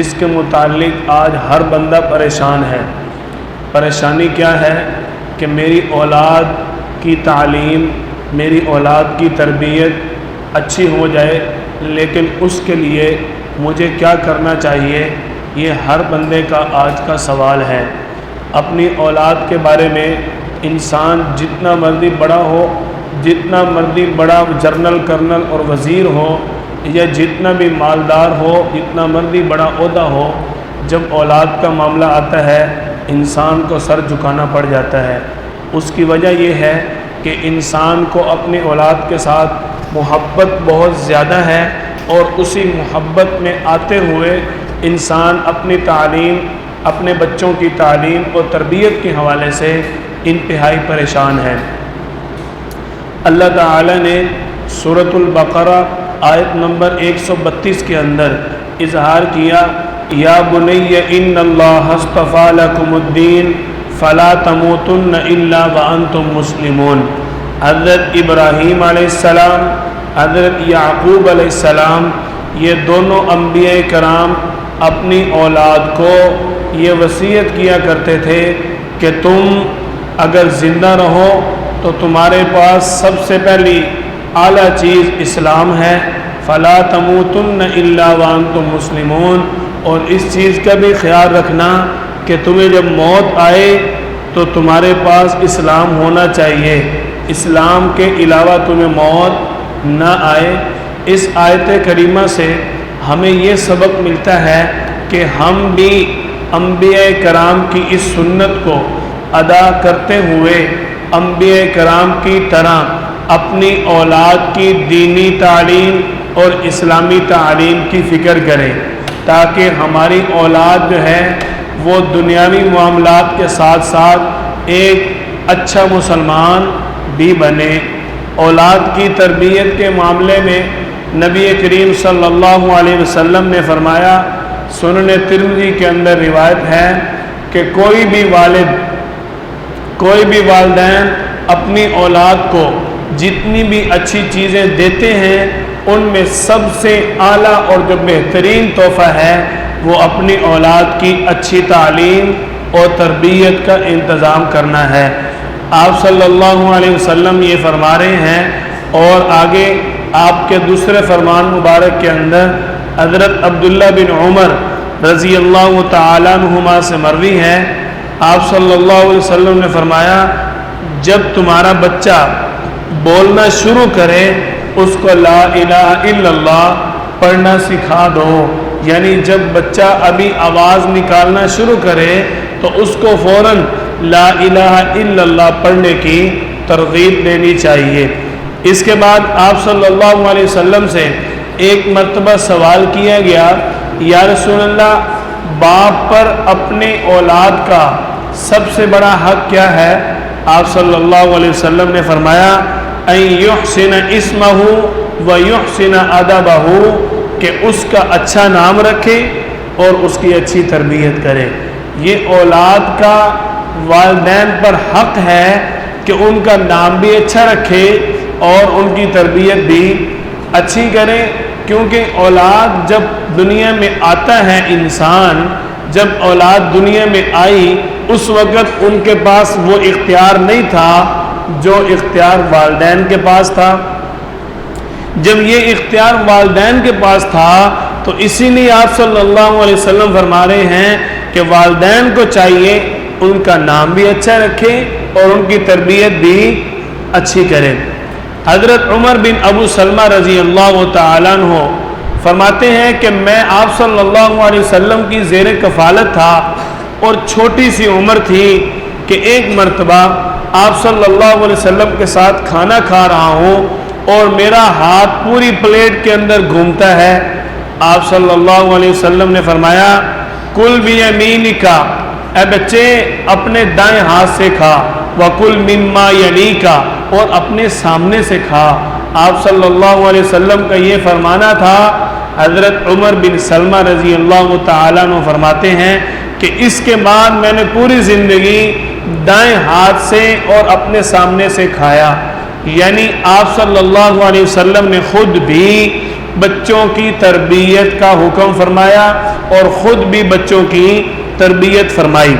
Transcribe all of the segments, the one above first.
اس کے متعلق آج ہر بندہ پریشان ہے۔ پریشانی کیا ہے کہ میری اولاد کی تعلیم، میری اولاد کی تربیت اچھی ہو جائے، لیکن اس کے لیے مجھے کیا کرنا چاہیے؟ یہ ہر بندے کا آج کا سوال ہے۔ اپنی اولاد کے بارے میں انسان جتنا مرضی بڑا ہو، جتنا مرضی بڑا جنرل کرنل اور وزیر ہو، یا جتنا بھی مالدار ہو، جتنا مرضی بڑا عہدہ ہو، جب اولاد کا معاملہ آتا ہے انسان کو سر جھکانا پڑ جاتا ہے۔ اس کی وجہ یہ ہے کہ انسان کو اپنی اولاد کے ساتھ محبت بہت زیادہ ہے، اور اسی محبت میں آتے ہوئے انسان اپنی تعلیم، اپنے بچوں کی تعلیم اور تربیت کے حوالے سے انتہائی پریشان ہے۔ اللہ تعالی نے سورۃ البقرہ آیت نمبر 132 کے اندر اظہار کیا، یا بنی ان اللہ اصطفیٰ لکم الدین فلا تموتن الا وانتم مسلمون۔ حضرت ابراہیم علیہ السلام، حضرت یعقوب علیہ السلام، یہ دونوں انبیاء کرام اپنی اولاد کو یہ وصیت کیا کرتے تھے کہ تم اگر زندہ رہو تو تمہارے پاس سب سے پہلی اعلیٰ چیز اسلام ہے، فلا تموتن الا وانتم مسلمون۔ اور اس چیز کا بھی خیال رکھنا کہ تمہیں جب موت آئے تو تمہارے پاس اسلام ہونا چاہیے، اسلام کے علاوہ تمہیں موت نہ آئے۔ اس آیت کریمہ سے ہمیں یہ سبق ملتا ہے کہ ہم بھی انبیاء کرام کی اس سنت کو ادا کرتے ہوئے انبیاء کرام کی طرح اپنی اولاد کی دینی تعلیم اور اسلامی تعلیم کی فکر کریں، تاکہ ہماری اولاد جو ہے وہ دنیاوی معاملات کے ساتھ ساتھ ایک اچھا مسلمان بھی بنے۔ اولاد کی تربیت کے معاملے میں نبی کریم صلی اللہ علیہ وسلم نے فرمایا، سنن ترمذی کے اندر روایت ہے کہ کوئی بھی والد، کوئی بھی والدین اپنی اولاد کو جتنی بھی اچھی چیزیں دیتے ہیں ان میں سب سے اعلیٰ اور جو بہترین تحفہ ہے وہ اپنی اولاد کی اچھی تعلیم اور تربیت کا انتظام کرنا ہے۔ آپ صلی اللہ علیہ وسلم یہ فرما رہے ہیں، اور آگے آپ کے دوسرے فرمان مبارک کے اندر حضرت عبداللہ بن عمر رضی اللہ تعالیٰ عنہما سے مروی ہے، آپ صلی اللہ علیہ وسلم نے فرمایا، جب تمہارا بچہ بولنا شروع کرے اس کو لا الہ الا اللہ پڑھنا سکھا دو۔ یعنی جب بچہ ابھی آواز نکالنا شروع کرے تو اس کو فوراً لا الہ الا اللہ پڑھنے کی ترغیب دینی چاہیے۔ اس کے بعد آپ صلی اللہ علیہ وسلم سے ایک مرتبہ سوال کیا گیا، یا رسول اللہ، باپ پر اپنے اولاد کا سب سے بڑا حق کیا ہے؟ آپ صلی اللہ علیہ وسلم نے فرمایا، ان یحسن اسمہ و یحسن ادبہ، کہ اس کا اچھا نام رکھے اور اس کی اچھی تربیت کرے۔ یہ اولاد کا والدین پر حق ہے کہ ان کا نام بھی اچھا رکھے اور ان کی تربیت بھی اچھی کرے، کیونکہ اولاد جب دنیا میں آتا ہے، انسان جب اولاد دنیا میں آئی اس وقت ان کے پاس وہ اختیار نہیں تھا جو اختیار والدین کے پاس تھا۔ جب یہ اختیار والدین کے پاس تھا تو اسی لیے آپ صلی اللہ علیہ وسلم فرما رہے ہیں کہ والدین کو چاہیے ان کا نام بھی اچھا رکھے اور ان کی تربیت بھی اچھی کرے۔ حضرت عمر بن ابو سلمہ رضی اللہ تعالیٰ عنہ فرماتے ہیں کہ میں آپ صلی اللہ علیہ وسلم کی زیر کفالت تھا اور چھوٹی سی عمر تھی کہ ایک مرتبہ آپ صلی اللہ علیہ وسلم کے ساتھ کھانا کھا رہا ہوں اور میرا ہاتھ پوری پلیٹ کے اندر گھومتا ہے۔ آپ صلی اللہ علیہ وسلم نے فرمایا، کل بیمینک، اے بچے اپنے دائیں ہاتھ سے کھا، وکل مما یلیک، اور اپنے سامنے سے کھا۔ آپ صلی اللہ علیہ وسلم کا یہ فرمانا تھا۔ حضرت عمر بن سلمہ رضی اللہ تعالیٰ عنہ فرماتے ہیں کہ اس کے بعد میں نے پوری زندگی دائیں ہاتھ سے اور اپنے سامنے سے کھایا۔ یعنی آپ صلی اللہ علیہ وسلم نے خود بھی بچوں کی تربیت کا حکم فرمایا اور خود بھی بچوں کی تربیت فرمائی۔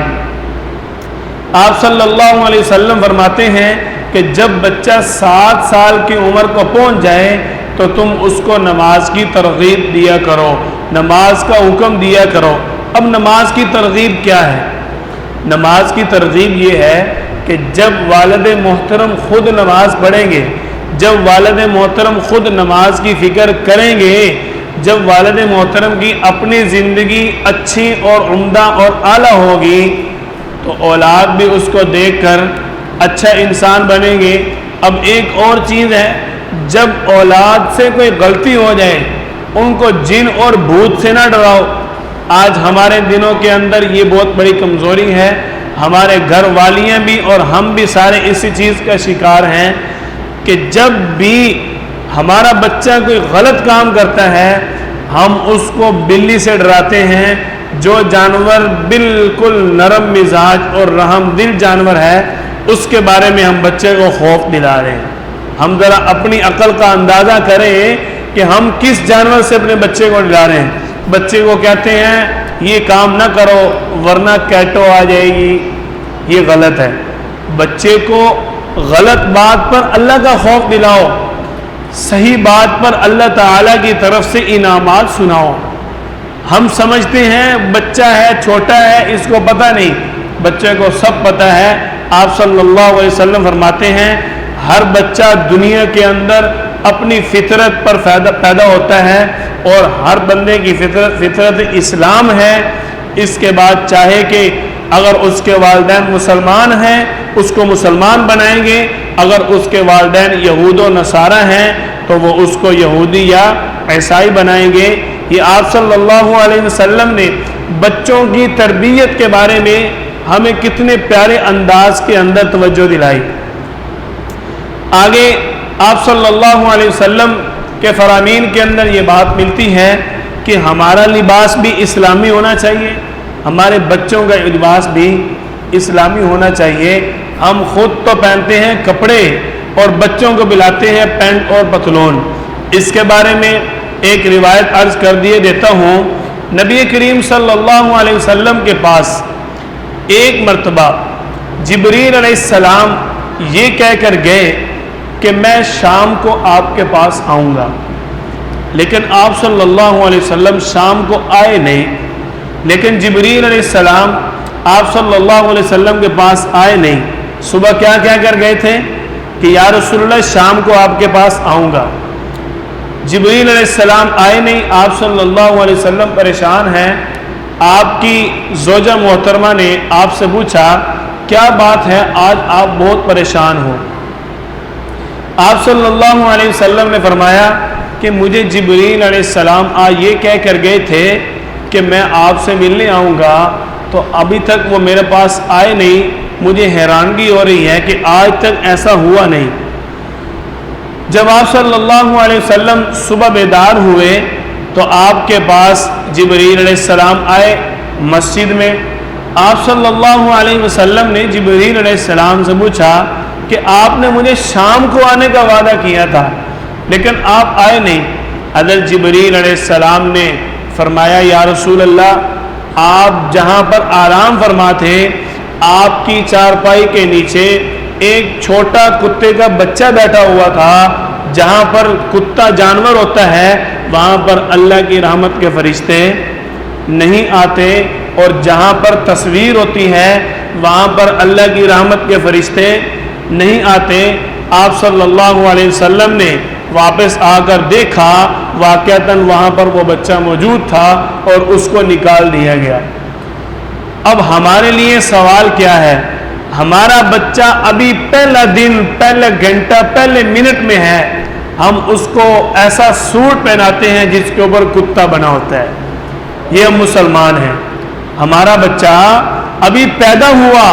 آپ صلی اللہ علیہ وسلم فرماتے ہیں کہ جب بچہ 7 سال کی عمر کو پہنچ جائے تو تم اس کو نماز کی ترغیب دیا کرو، نماز کا حکم دیا کرو۔ اب نماز کی ترغیب کیا ہے؟ نماز کی ترغیب یہ ہے کہ جب والد محترم خود نماز پڑھیں گے، جب والد محترم خود نماز کی فکر کریں گے، جب والد محترم کی اپنی زندگی اچھی اور عمدہ اور اعلیٰ ہوگی تو اولاد بھی اس کو دیکھ کر اچھا انسان بنیں گے۔ اب ایک اور چیز ہے، جب اولاد سے کوئی غلطی ہو جائے ان کو جن اور بھوت سے نہ ڈراؤ۔ آج ہمارے دنوں کے اندر یہ بہت بڑی کمزوری ہے، ہمارے گھر والیاں بھی اور ہم بھی سارے اسی چیز کا شکار ہیں کہ جب بھی ہمارا بچہ کوئی غلط کام کرتا ہے ہم اس کو بلی سے ڈراتے ہیں، جو جانور بالکل نرم مزاج اور رحم دل جانور ہے اس کے بارے میں ہم بچے کو خوف دلا رہے ہیں۔ ہم ذرا اپنی عقل کا اندازہ کریں کہ ہم کس جانور سے اپنے بچے کو ڈرا رہے ہیں۔ بچے کو کہتے ہیں یہ کام نہ کرو ورنہ کیٹو آ جائے گی، یہ غلط ہے۔ بچے کو غلط بات پر اللہ کا خوف دلاؤ، صحیح بات پر اللہ تعالیٰ کی طرف سے انعامات سناؤ۔ ہم سمجھتے ہیں بچہ ہے، چھوٹا ہے، اس کو پتہ نہیں، بچے کو سب پتہ ہے۔ آپ صلی اللہ علیہ وسلم فرماتے ہیں ہر بچہ دنیا کے اندر اپنی فطرت پر پیدا ہوتا ہے اور ہر بندے کی فطرت اسلام ہے۔ اس کے بعد چاہے کہ اگر اس کے والدین مسلمان ہیں اس کو مسلمان بنائیں گے، اگر اس کے والدین یہود و نصارہ ہیں تو وہ اس کو یہودی یا عیسائی بنائیں گے۔ یہ آپ صلی اللہ علیہ وسلم نے بچوں کی تربیت کے بارے میں ہمیں کتنے پیارے انداز کے اندر توجہ دلائی۔ آگے آپ صلی اللہ علیہ وسلم کے فرامین کے اندر یہ بات ملتی ہے کہ ہمارا لباس بھی اسلامی ہونا چاہیے، ہمارے بچوں کا لباس بھی اسلامی ہونا چاہیے۔ ہم خود تو پہنتے ہیں کپڑے اور بچوں کو بلاتے ہیں پینٹ اور پتلون۔ اس کے بارے میں ایک روایت عرض کر دیے دیتا ہوں۔ نبی کریم صلی اللہ علیہ وسلم کے پاس ایک مرتبہ جبریل علیہ السلام یہ کہہ کر گئے کہ میں شام کو آپ کے پاس آؤں گا، لیکن آپ صلی اللہ علیہ وسلم شام کو آئے نہیں۔ لیکن جبریل علیہ السلام آپ صلی اللہ علیہ وسلم کے پاس آئے نہیں۔ صبح کیا کہہ کر گئے تھے کہ یا رسول اللہ شام کو آپ کے پاس آؤں گا۔ جبریل علیہ السلام آئے نہیں، آپ صلی اللہ علیہ وسلم پریشان ہیں۔ آپ کی زوجہ محترمہ نے آپ سے پوچھا کیا بات ہے آج آپ بہت پریشان ہو؟ آپ صلی اللہ علیہ وسلم نے فرمایا کہ مجھے جبریل علیہ السلام آج یہ کہہ کر گئے تھے کہ میں آپ سے ملنے آؤں گا، تو ابھی تک وہ میرے پاس آئے نہیں، مجھے حیرانگی ہو رہی ہے کہ آج تک ایسا ہوا نہیں۔ جب آپ صلی اللہ علیہ وسلم صبح بیدار ہوئے تو آپ کے پاس جبریل علیہ السلام آئے مسجد میں۔ آپ صلی اللہ علیہ وسلم نے جبریل علیہ السلام سے پوچھا کہ آپ نے مجھے شام کو آنے کا وعدہ کیا تھا لیکن آپ آئے نہیں۔ حضرت جبریل علیہ السلام نے فرمایا یا رسول اللہ آپ جہاں پر آرام فرما تھے آپ کی چارپائی کے نیچے ایک چھوٹا کتے کا بچہ بیٹھا ہوا تھا، جہاں پر کتا جانور ہوتا ہے وہاں پر اللہ کی رحمت کے فرشتے نہیں آتے، اور جہاں پر تصویر ہوتی ہے وہاں پر اللہ کی رحمت کے فرشتے نہیں آتے۔ آپ صلی اللہ علیہ وسلم نے واپس آ کر دیکھا واقعتاً وہاں پر وہ بچہ موجود تھا اور اس کو نکال دیا گیا۔ اب ہمارے لیے سوال کیا ہے؟ ہمارا بچہ ابھی پہلا دن، پہلا گھنٹہ، پہلے منٹ میں ہے، ہم اس کو ایسا سوٹ پہناتے ہیں جس کے اوپر کتا بنا ہوتا ہے، یہ ہم مسلمان ہیں۔ ہمارا بچہ ابھی پیدا ہوا،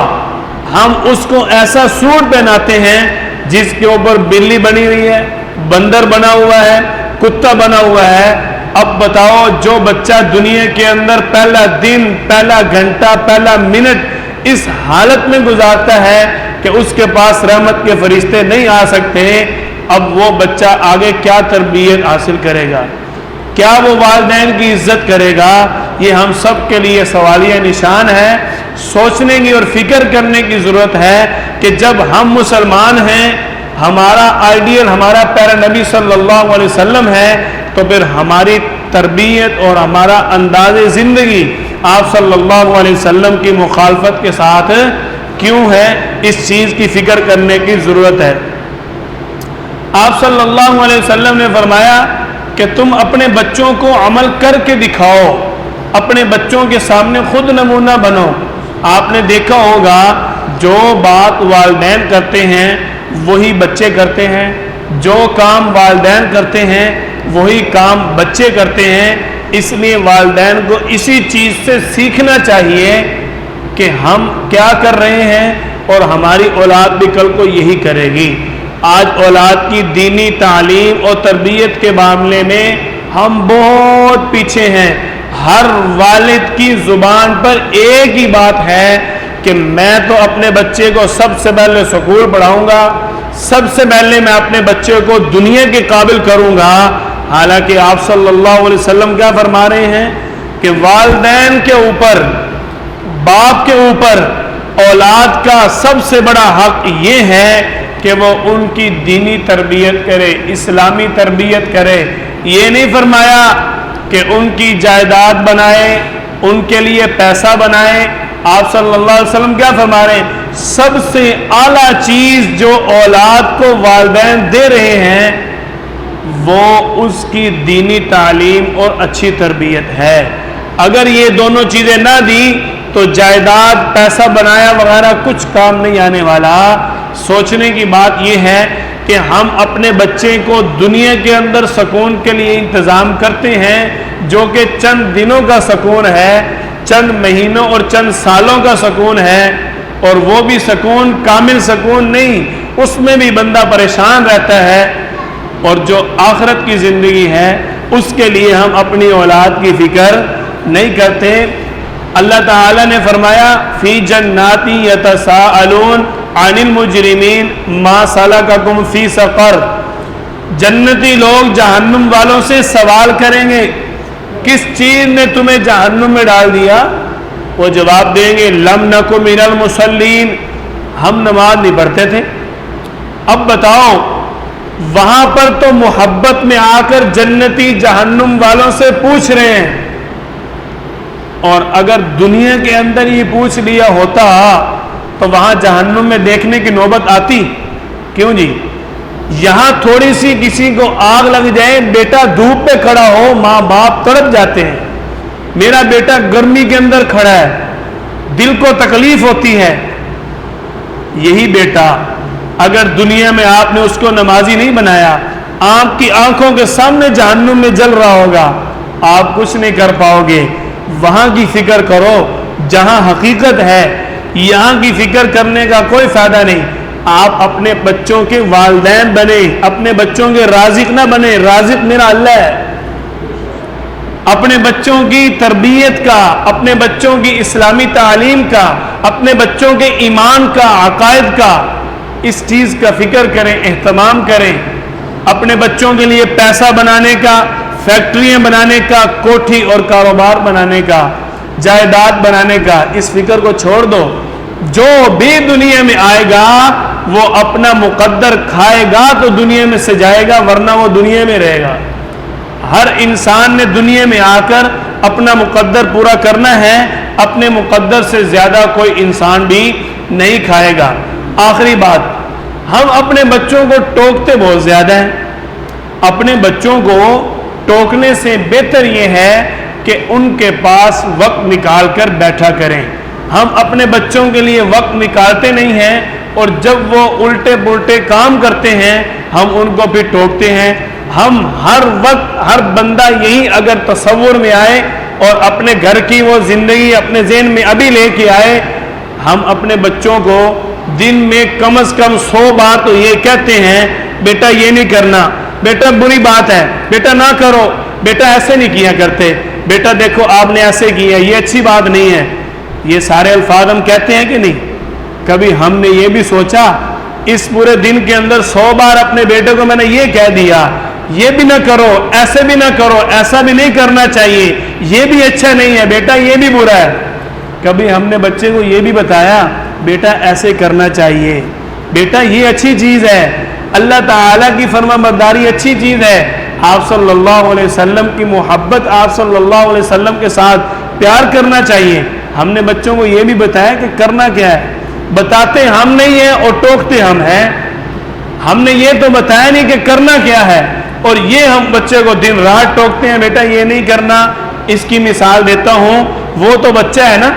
ہم اس کو ایسا سوٹ پہناتے ہیں جس کے اوپر بلی بنی ہوئی ہے، بندر بنا ہوا ہے، کتا بنا ہوا ہے۔ اب بتاؤ جو بچہ دنیا کے اندر پہلا دن، پہلا گھنٹہ، پہلا منٹ اس حالت میں گزارتا ہے کہ اس کے پاس رحمت کے فرشتے نہیں آ سکتے، اب وہ بچہ آگے کیا تربیت حاصل کرے گا، کیا وہ والدین کی عزت کرے گا؟ یہ ہم سب کے لیے سوالیہ نشان ہے۔ سوچنے کی اور فکر کرنے کی ضرورت ہے کہ جب ہم مسلمان ہیں، ہمارا آئیڈیل ہمارا پیارا نبی صلی اللہ علیہ وسلم ہے، تو پھر ہماری تربیت اور ہمارا انداز زندگی آپ صلی اللہ علیہ وسلم کی مخالفت کے ساتھ کیوں ہے؟ اس چیز کی فکر کرنے کی ضرورت ہے۔ آپ صلی اللہ علیہ وسلم نے فرمایا کہ تم اپنے بچوں کو عمل کر کے دکھاؤ، اپنے بچوں کے سامنے خود نمونہ بنو۔ آپ نے دیکھا ہوگا جو بات والدین کرتے ہیں وہی بچے کرتے ہیں، جو کام والدین کرتے ہیں وہی کام بچے کرتے ہیں۔ اس لیے والدین کو اسی چیز سے سیکھنا چاہیے کہ ہم کیا کر رہے ہیں اور ہماری اولاد بھی کل کو یہی کرے گی۔ آج اولاد کی دینی تعلیم اور تربیت کے معاملے میں ہم بہت پیچھے ہیں۔ ہر والد کی زبان پر ایک ہی بات ہے کہ میں تو اپنے بچے کو سب سے پہلے سکول پڑھاؤں گا، سب سے پہلے میں اپنے بچے کو دنیا کے قابل کروں گا۔ حالانکہ آپ صلی اللہ علیہ وسلم کیا فرما رہے ہیں کہ والدین کے اوپر، باپ کے اوپر اولاد کا سب سے بڑا حق یہ ہے کہ وہ ان کی دینی تربیت کرے، اسلامی تربیت کرے۔ یہ نہیں فرمایا کہ ان کی جائیداد بنائے، ان کے لیے پیسہ بنائے۔ آپ صلی اللہ علیہ وسلم کیا فرما رہے ہیں؟ سب سے اعلیٰ چیز جو اولاد کو والدین دے رہے ہیں وہ اس کی دینی تعلیم اور اچھی تربیت ہے۔ اگر یہ دونوں چیزیں نہ دی تو جائیداد، پیسہ بنایا وغیرہ کچھ کام نہیں آنے والا۔ سوچنے کی بات یہ ہے کہ ہم اپنے بچے کو دنیا کے اندر سکون کے لیے انتظام کرتے ہیں جو کہ چند دنوں کا سکون ہے، چند مہینوں اور چند سالوں کا سکون ہے، اور وہ بھی سکون کامل سکون نہیں، اس میں بھی بندہ پریشان رہتا ہے۔ اور جو آخرت کی زندگی ہے اس کے لیے ہم اپنی اولاد کی فکر نہیں کرتے۔ اللہ تعالیٰ نے فرمایا فی جنات یتساءلون عن المجرمین ما سلککم فی سقر، جنتی لوگ جہنم والوں سے سوال کریں گے کس چیز نے تمہیں جہنم میں ڈال دیا؟ وہ جواب دیں گے لم نک من المصلین، ہم نماز نہیں پڑھتے تھے۔ اب بتاؤ، وہاں پر تو محبت میں آ کر جنتی جہنم والوں سے پوچھ رہے ہیں، اور اگر دنیا کے اندر یہ پوچھ لیا ہوتا تو وہاں جہنم میں دیکھنے کی نوبت آتی؟ کیوں جی؟ یہاں تھوڑی سی کسی کو آگ لگ جائے، بیٹا دھوپ پہ کھڑا ہو، ماں باپ تڑپ جاتے ہیں، میرا بیٹا گرمی کے اندر کھڑا ہے، دل کو تکلیف ہوتی ہے۔ یہی بیٹا اگر دنیا میں آپ نے اس کو نمازی نہیں بنایا، آپ کی آنکھوں کے سامنے جہنم میں جل رہا ہوگا، آپ کچھ نہیں کر پاؤ گے۔ وہاں کی فکر کرو جہاں حقیقت ہے، یہاں کی فکر کرنے کا کوئی فائدہ نہیں۔ آپ اپنے بچوں کے والدین بنے، اپنے بچوں کے رازق نہ بنے، رازق میرا اللہ ہے۔ اپنے بچوں کی تربیت کا، اپنے بچوں کی اسلامی تعلیم کا، اپنے بچوں کے ایمان کا، عقائد کا، اس چیز کا فکر کریں، اہتمام کریں۔ اپنے بچوں کے لیے پیسہ بنانے کا، فیکٹریاں بنانے کا، کوٹھی اور کاروبار بنانے کا، جائیداد بنانے کا، اس فکر کو چھوڑ دو۔ جو بھی دنیا میں آئے گا وہ اپنا مقدر کھائے گا تو دنیا میں سے جائے گا، ورنہ وہ دنیا میں رہے گا۔ ہر انسان نے دنیا میں آ کر اپنا مقدر پورا کرنا ہے، اپنے مقدر سے زیادہ کوئی انسان بھی نہیں کھائے گا۔ آخری بات، ہم اپنے بچوں کو ٹوکتے بہت زیادہ ہیں۔ اپنے بچوں کو ٹوکنے سے بہتر یہ ہے کہ ان کے پاس وقت نکال کر بیٹھا کریں۔ ہم اپنے بچوں کے لیے وقت نکالتے نہیں ہیں، اور جب وہ الٹے پلٹے کام کرتے ہیں ہم ان کو پھر ٹوکتے ہیں۔ ہم ہر وقت، ہر بندہ یہی اگر تصور میں آئے اور اپنے گھر کی وہ زندگی اپنے ذہن میں ابھی لے کے آئے، ہم اپنے بچوں کو دن میں کم از کم 100 بار تو یہ کہتے ہیں بیٹا یہ نہیں کرنا، بیٹا بری بات ہے، بیٹا نہ کرو، بیٹا ایسے نہیں کیا کرتے، بیٹا دیکھو آپ نے ایسے کیا، یہ اچھی بات نہیں ہے۔ یہ سارے الفاظ ہم کہتے ہیں کہ نہیں؟ کبھی ہم نے یہ بھی سوچا اس پورے دن کے اندر 100 بار اپنے بیٹے کو میں نے یہ کہہ دیا یہ بھی نہ کرو، ایسے بھی نہ کرو، ایسا بھی نہیں کرنا چاہیے، یہ بھی اچھا نہیں ہے بیٹا، یہ بھی برا ہے۔ کبھی ہم نے بچے کو یہ بھی بتایا بیٹا ایسے کرنا چاہیے، بیٹا یہ اچھی چیز ہے، اللہ تعالیٰ کی فرما برداری اچھی چیز ہے، آپ صلی اللہ علیہ وسلم کی محبت، آپ صلی اللہ علیہ وسلم کے ساتھ پیار کرنا چاہیے۔ ہم نے بچوں کو یہ بھی بتایا کہ کرنا کیا ہے، بتاتے ہم نہیں ہیں اور ٹوکتے ہم ہیں۔ ہم نے یہ تو بتایا نہیں کہ کرنا کیا ہے، اور یہ ہم بچے کو دن رات ٹوکتے ہیں بیٹا یہ نہیں کرنا۔ اس کی مثال دیتا ہوں، وہ تو بچہ ہے نا،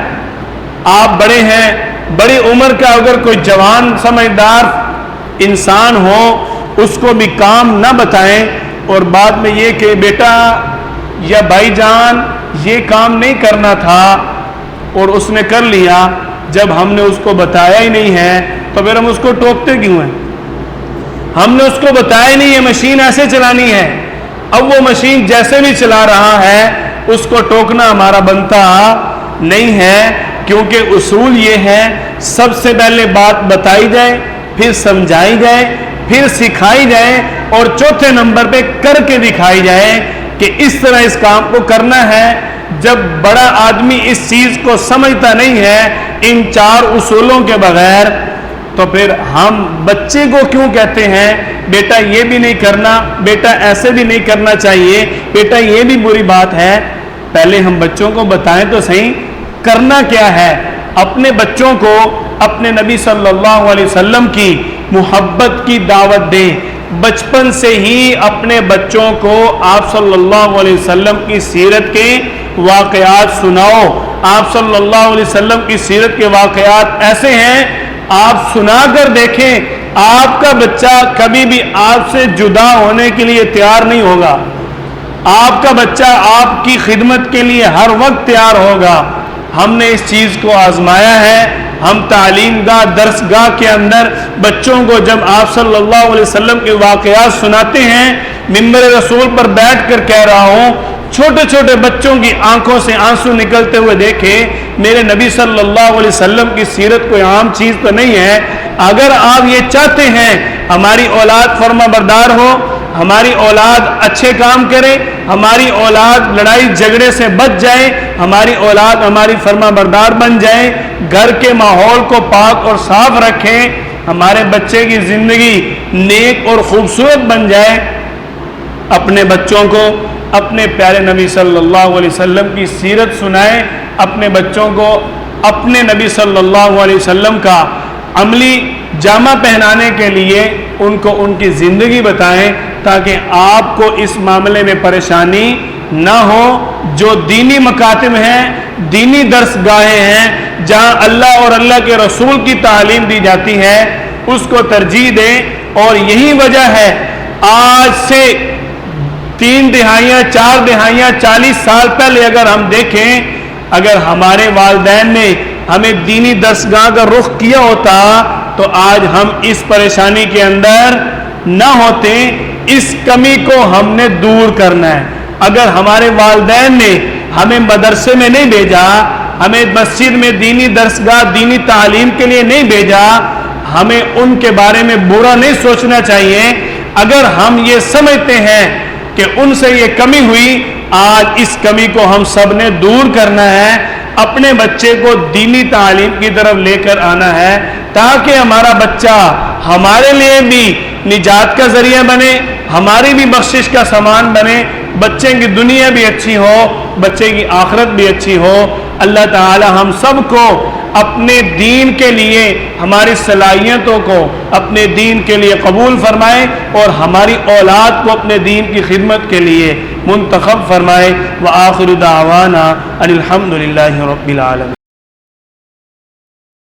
آپ بڑے ہیں، بڑی عمر کا اگر کوئی جوان سمجھدار انسان ہو اس کو بھی کام نہ بتائیں اور بعد میں یہ کہ بیٹا یا بھائی جان یہ کام نہیں کرنا تھا اور اس نے کر لیا، جب ہم نے اس کو بتایا ہی نہیں ہے تو پھر ہم اس کو ٹوکتے کیوں ہیں؟ ہم نے اس کو بتایا نہیں ہے مشین ایسے چلانی ہے، اب وہ مشین جیسے بھی چلا رہا ہے اس کو ٹوکنا ہمارا بنتا نہیں ہے، کیونکہ اصول یہ ہے سب سے پہلے بات بتائی جائے، پھر سمجھائی جائے، پھر سکھائی جائے، اور چوتھے نمبر پہ کر کے دکھائی جائے کہ اس طرح اس کام کو کرنا ہے۔ جب بڑا آدمی اس چیز کو سمجھتا نہیں ہے ان 4 اصولوں کے بغیر، تو پھر ہم بچے کو کیوں کہتے ہیں بیٹا یہ بھی نہیں کرنا، بیٹا ایسے بھی نہیں کرنا چاہیے، بیٹا یہ بھی بری بات ہے۔ پہلے ہم بچوں کو بتائیں تو صحیح کرنا کیا ہے۔ اپنے بچوں کو اپنے نبی صلی اللہ علیہ وسلم کی محبت کی دعوت دیں، بچپن سے ہی اپنے بچوں کو آپ صلی اللہ علیہ وسلم کی سیرت کے واقعات سناؤ۔ آپ صلی اللہ علیہ وسلم کی سیرت کے واقعات ایسے ہیں آپ سنا کر دیکھیں، آپ کا بچہ کبھی بھی آپ سے جدا ہونے کے لیے تیار نہیں ہوگا، آپ کا بچہ آپ کی خدمت کے لیے ہر وقت تیار ہوگا۔ ہم نے اس چیز کو آزمایا ہے۔ ہم تعلیم گاہ درس گاہ کے اندر بچوں کو جب آپ صلی اللہ علیہ وسلم کے واقعات سناتے ہیں، ممبر رسول پر بیٹھ کر کہہ رہا ہوں، چھوٹے چھوٹے بچوں کی آنکھوں سے آنسو نکلتے ہوئے دیکھیں، میرے نبی صلی اللہ علیہ وسلم کی سیرت کوئی عام چیز تو نہیں ہے۔ اگر آپ یہ چاہتے ہیں ہماری اولاد فرما بردار ہو، ہماری اولاد اچھے کام کرے، ہماری اولاد لڑائی جھگڑے سے بچ جائے، ہماری اولاد ہماری فرما بردار بن جائے، گھر کے ماحول کو پاک اور صاف رکھیں، ہمارے بچے کی زندگی نیک اور خوبصورت بن جائے، اپنے بچوں کو اپنے پیارے نبی صلی اللہ علیہ وسلم کی سیرت سنائیں، اپنے بچوں کو اپنے نبی صلی اللہ علیہ وسلم کا عملی جامہ پہنانے کے لیے ان کو ان کی زندگی بتائیں، تاکہ آپ کو اس معاملے میں پریشانی نہ ہو۔ جو دینی مکاتب ہیں، دینی درس گاہیں ہیں، جہاں اللہ اور اللہ کے رسول کی تعلیم دی جاتی ہے، اس کو ترجیح دیں۔ اور یہی وجہ ہے آج سے 3 دہائیاں 4 دہائیاں 40 سال پہلے اگر ہم دیکھیں، اگر ہمارے والدین نے ہمیں دینی درسگاہ کا رخ کیا ہوتا تو آج ہم اس پریشانی کے اندر نہ ہوتے۔ اس کمی کو ہم نے دور کرنا ہے۔ اگر ہمارے والدین نے ہمیں مدرسے میں نہیں بھیجا، ہمیں مسجد میں دینی درسگاہ دینی تعلیم کے لیے نہیں بھیجا، ہمیں ان کے بارے میں برا نہیں سوچنا چاہیے۔ اگر ہم یہ سمجھتے ہیں کہ ان سے یہ کمی ہوئی، آج اس کمی کو ہم سب نے دور کرنا ہے، اپنے بچے کو دینی تعلیم کی طرف لے کر آنا ہے، تاکہ ہمارا بچہ ہمارے لیے بھی نجات کا ذریعہ بنے، ہماری بھی بخشش کا سامان بنے، بچے کی دنیا بھی اچھی ہو، بچے کی آخرت بھی اچھی ہو۔ اللہ تعالی ہم سب کو اپنے دین کے لیے ہماری صلاحیتوں کو اپنے دین کے لیے قبول فرمائے، اور ہماری اولاد کو اپنے دین کی خدمت کے لیے منتخب فرمائے۔ وآخر دعوانا ان الحمد للہ رب العالمین۔